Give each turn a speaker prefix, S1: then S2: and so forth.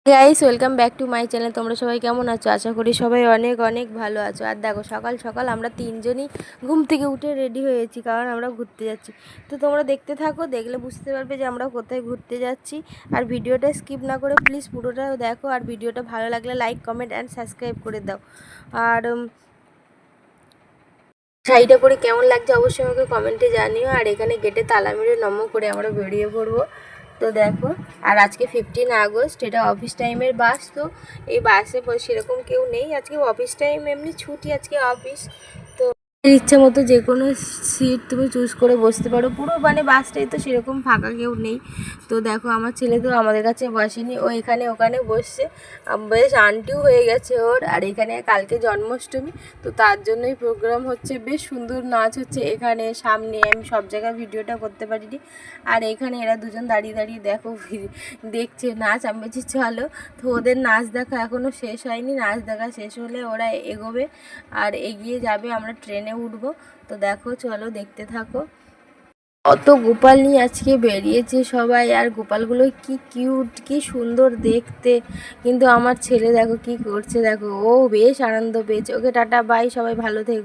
S1: Guys, welcome back to my channel. তোমরা সবাই কেমন আছো? আশা করি সবাই অনেক অনেক ভালো আছো। আর দেখো, সকাল সকাল আমরা তিনজনই ঘুম থেকে উঠে রেডি হয়েছি, কারণ আমরা ঘুরতে যাচ্ছি। তো তোমরা দেখতে থাকো, দেখলে বুঝতে পারবে যে আমরা কোথায় ঘুরতে যাচ্ছি। আর ভিডিওটা স্কিপ না করে প্লিজ পুরোটা দেখো। আর ভিডিওটা ভালো লাগলে লাইক, কমেন্ট অ্যান্ড সাবস্ক্রাইব করে দাও। আর শাড়িটা পরে কেমন লাগছে অবশ্যই আমাকে কমেন্টে জানিও। আর এখানে গেটে তালা মেরে নমো করে আমরা বেরিয়ে পড়বো। তো দেখো, আর আজকে 15 আগস্ট, এটা অফিস টাইমের বাস। তো এই বাসে সেরকম কেউ নেই আজকে, অফিস টাইম এমনি ছুটি আজকে অফিস। তো ইচ্ছে মতো যে কোনো সিট তুমি চুজ করে বসতে পারো, পুরো মানে বাসটাই তো সেরকম ফাঁকা কেউ নেই। তো দেখো, আমার ছেলে তো আমাদের কাছে বসেনি, ও এখানে ওখানে বসছে, বেশ আন্টিও হয়ে গেছে ওর। আর এখানে কালকে জন্মাষ্টমী, তো তার জন্যই প্রোগ্রাম হচ্ছে, বেশ সুন্দর নাচ হচ্ছে এখানে সামনে। আমি সব জায়গায় ভিডিওটা করতে পারিনি। আর এখানে এরা দুজন দাঁড়িয়ে দাঁড়িয়ে দেখো দেখছে নাচ। আমি বলছি চলো। তো ওদের নাচ দেখা এখনও শেষ হয়নি, নাচ দেখা শেষ হলে ওরা এগোবে আর এগিয়ে যাবে, আমরা ট্রেনে উঠবো। তো দেখো, চলো দেখতে থাকো। অত গোপাল নিয়ে আজকে বেরিয়েছে সবাই, আর গোপালগুলো কি কিউট, কি সুন্দর দেখতে। কিন্তু আমার ছেলে দেখো কি করছে, দেখো ও বেশ আনন্দ পেয়েছে। ওকে টাটা, বাই, সবাই ভালো থেকো।